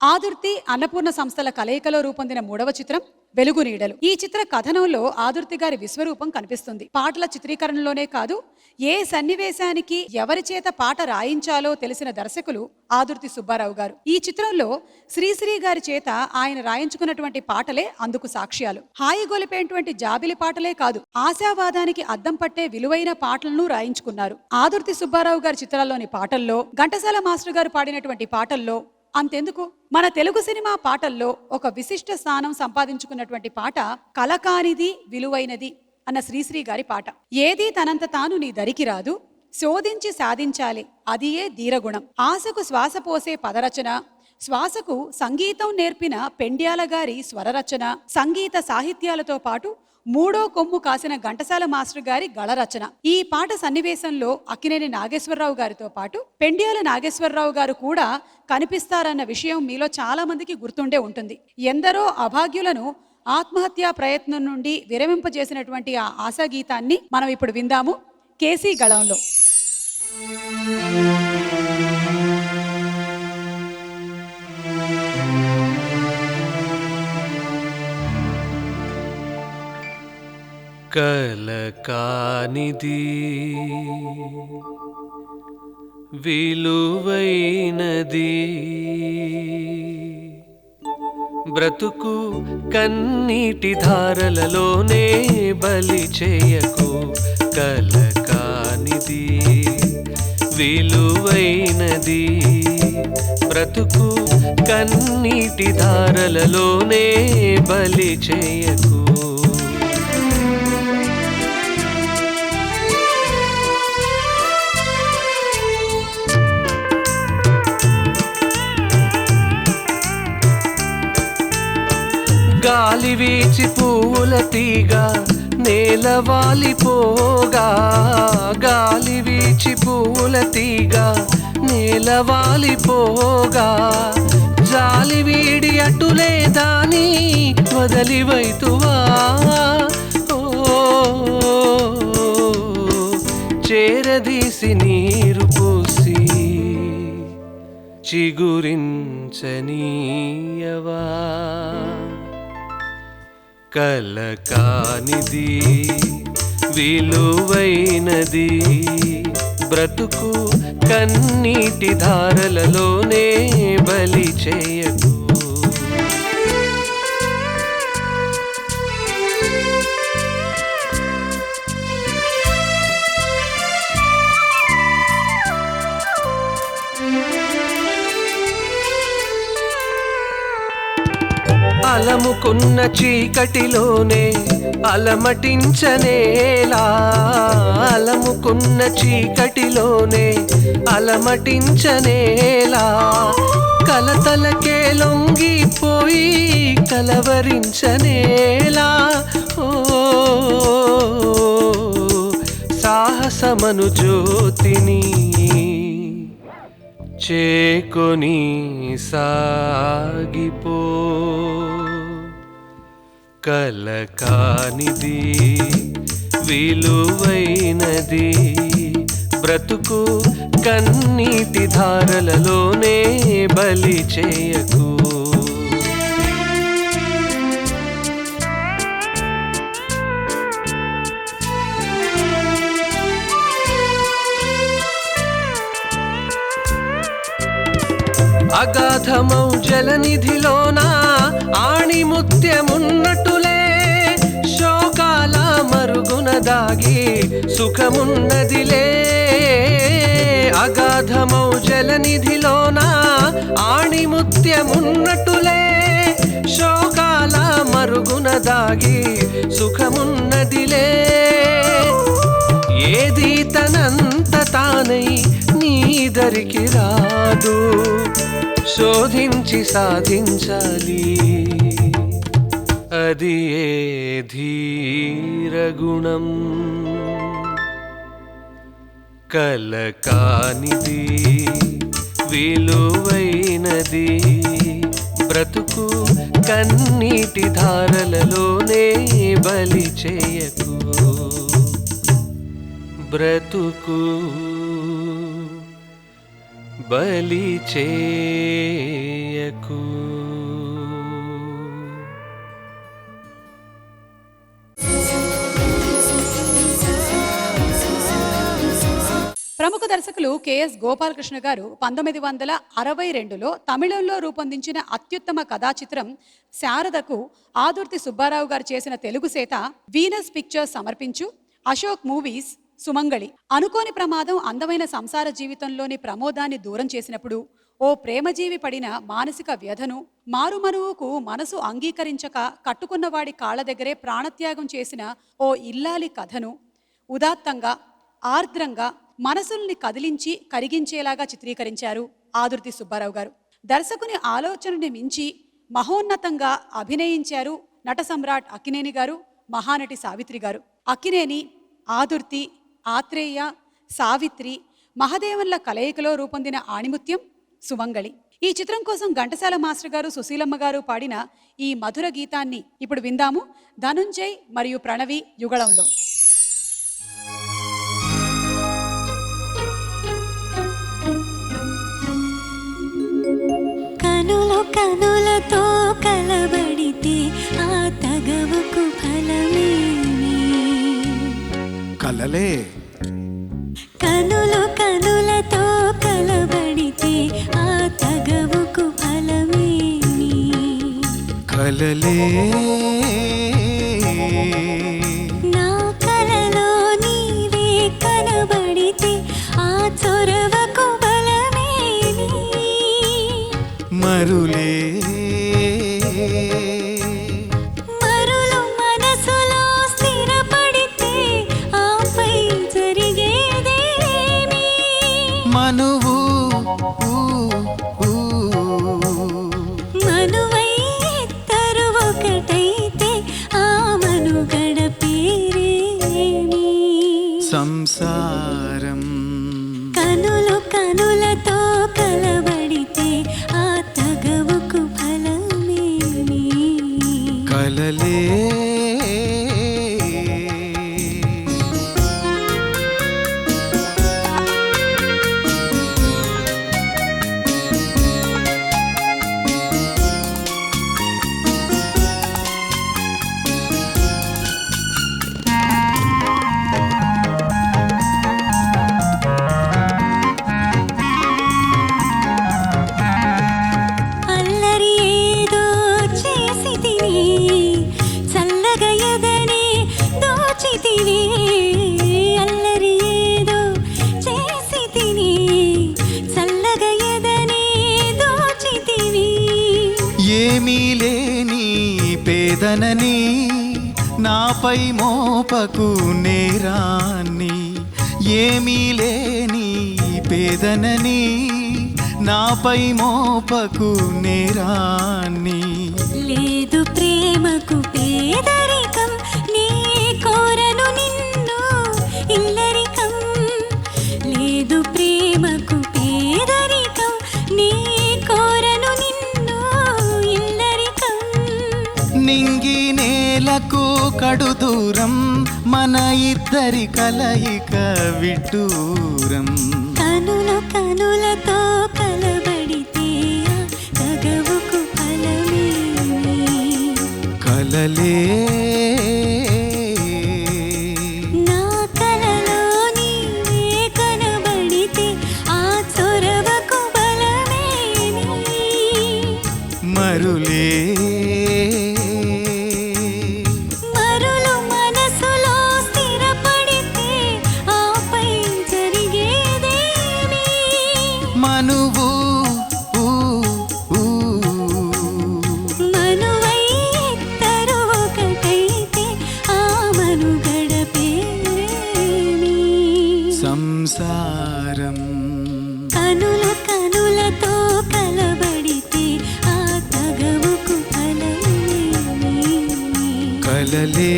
ఆదుర్తి అన్నపూర్ణ సంస్థల కలయికలో రూపొందిన మూడవ చిత్రం వెలుగు నీడలు. ఈ చిత్ర కథనంలో ఆదుర్తి గారి విశ్వరూపం కనిపిస్తుంది. పాటల చిత్రీకరణలోనే కాదు, ఏ సన్నివేశానికి ఎవరి చేత పాట రాయించాలో తెలిసిన దర్శకులు ఆదుర్తి సుబ్బారావు గారు. ఈ చిత్రంలో శ్రీశ్రీ గారి చేత ఆయన రాయించుకున్నటువంటి పాటలే అందుకు సాక్ష్యాలు. హాయి గొలిపేటువంటి జాబిలి పాటలే కాదు, ఆశావాదానికి అద్దం పట్టే విలువైన పాటలను రాయించుకున్నారు. ఆదుర్తి సుబ్బారావు గారి చిత్రాల్లోని పాటల్లో, ఘంటసాల మాస్టర్ గారు పాడినటువంటి పాటల్లో, అంతెందుకు మన తెలుగు సినిమా పాటల్లో ఒక విశిష్ట స్థానం సంపాదించుకున్నటువంటి పాట కలకానిది విలువైనది అన్న శ్రీశ్రీ గారి పాట. ఏది తనంత తాను నీ దరికి రాదు, శోధించి సాధించాలి అదియే ధీరగుణం. ఆశకు శ్వాస పోసే పదరచన, శ్వాసకు సంగీతం నేర్పిన పెండ్యాల గారి స్వరరచన, సంగీత సాహిత్యాలతో పాటు మూడో కొమ్ము కాసిన ఘంటసాల మాస్టర్ గారి గళరచన. ఈ పాట సన్నివేశంలో అక్కినేని నాగేశ్వరరావు గారితో పాటు పెండ్యాల నాగేశ్వరరావు గారు కూడా కనిపిస్తారన్న విషయం మీలో చాలా మందికి గుర్తుండే ఉంటుంది. ఎందరో అభాగ్యులను ఆత్మహత్యా ప్రయత్నం నుండి విరమింపజేసినటువంటి ఆ ఆశాగీతాన్ని మనం ఇప్పుడు విందాము కేసీ గళంలో. కలకానిది విలువైనది, బ్రతుకు కన్నీటి ధారలలోనే బలి చేయకు. కలకానిది విలువైనది, బ్రతుకు కన్నీటి ధారలలోనే బలి చేయకు. గాలి వీచి పువ్వుల తీగ నేలవాలిపోగా, గాలి వీచి పువ్వుల తీగ నేలవాలిపోగా, జాలి వీడి అటులే దాని వదలివైతువా. చేరదీసి నీరు పోసి చిగురించనీయవా. కలకానిది విలువైనది, బ్రతుకు కన్నీటి ధారలలోనే బలి చేయకు. అలముకున్న చీకటిలోనే అలమటించనేలా, అలముకున్న చీకటిలోనే అలమటించనేలా, కలతలకే లొంగిపోయి కలవరించనేలా. ఓ సాహసమను జ్యోతిని చేకొని సాగిపో. కలకానిది విలువైనది, బ్రతుకు కన్నీటి ధారలలోనే బలి చేయకు. అగాధమౌ జలనిధిలోన ఆణిముత్యమున్నట్టులే, శోకాల మరుగున దాగి సుఖమున్నదిలే. అగాధమౌ జలనిధిలోన ఆణిముత్యమున్నట్టులే, శోకాల మరుగున దాగి సుఖమున్నదిలే. ఏది తనంత తానై నీ దరికి రాదు, శోధించి సాధించాలి అది ఏ ధీరగుణం. కలకానిది విలువైనది, బ్రతుకు కన్నీటి ధారలలోనే బలి చేయకు. బ్రతుకు బలి చేయకు. ప్రముఖ దర్శకులు కెఎస్ గోపాలకృష్ణ గారు 1962లో తమిళంలో రూపొందించిన అత్యుత్తమ కథా చిత్రం శారదకు ఆదుర్తి సుబ్బారావు గారు చేసిన తెలుగు సేత వీనస్ పిక్చర్స్ సమర్పించు అశోక్ మూవీస్ సుమంగళి. అనుకోని ప్రమాదం అందమైన సంసార జీవితంలోని ప్రమోదాన్ని దూరం చేసినప్పుడు ఓ ప్రేమజీవి పడిన మానసిక వ్యధను, మారుమనువుకు మనసు అంగీకరించక కట్టుకున్నవాడి కాళ్ల దగ్గరే ప్రాణత్యాగం చేసిన ఓ ఇల్లాలి కథను ఉదాత్తంగా, ఆర్ద్రంగా, మనసుల్ని కదిలించి కరిగించేలాగా చిత్రీకరించారు ఆదుర్తి సుబ్బారావు గారు. దర్శకుని ఆలోచనని మించి మహోన్నతంగా అభినయించారు నట సమ్రాట్ అక్కినేని గారు, మహానటి సావిత్రి గారు. అక్కినేని, ఆదుర్తి, ఆత్రేయ, సావిత్రి, మహదేవన్ల కలయికలో రూపొందిన ఆణిముత్యం సుమంగళి. ఈ చిత్రం కోసం ఘంటసాల మాస్టర్ గారు, సుశీలమ్మ గారు పాడిన ఈ మధుర గీతాన్ని ఇప్పుడు విందాము ధనుంజయ్ మరియు ప్రణవి యుగళంలో. కనులతో కలబడితే ఆ తగవుకు ఫలమేమి? కలలే. కనులతో కలబడితే ఆ తగవుకు ఫలమేమి? కలలే. నా కలలో నీవే కనబడితే ఆ చొరవకు బలమేమి? మరులే. మరులు మనసులో స్థిరపడితే ఆపై జరిగేదేమి? మనువు మనువై ఇద్దరు ఒకటైతే ఆ మనుగడ పేరేమి? సంసారం. కనులతో కలబడితే ఆ తగవుకు ఫలమేమి? కలలే. అల్లరి ఏదో చేసి తిని చల్లగా ఎదనే దోచితివి. అల్లరి ఏదో చేసి తిని చల్లగా ఎదనే దోచితివి. ఏమీ లేని పేదనని నాపై మోపకు నేరాన్ని. ఏమీ లేని పేదనని నాపై మోపకు నేరాన్ని. లేదు ప్రేమకు పేదరికం, నీ కోరను నిన్ను ఇల్లరికం. లేదు ప్రేమకు పేదరికం, నీ కోరను నిన్ను ఇల్లరికం. నింగి నేలకు కడు దూరం, మన ఇద్దరి కలయిక విడ్డూరం. కనులతో కలబడితే ఆ తగవుకు ఫలమేమి? కలలే. నా కలలో నీవే కనబడితే ఆ చొరవకు బలమేమి? మరులే. మరులు మనసులో స్థిరపడితే ఆపై జరిగేదేమి? మనువు మనువై ఇద్దరు ఒకటైతే ఆ మనుగడ పేరేమి? సంసారం. కనులతో కలబడితే ఆ తగవుకు ఫలమేమి? కలలే.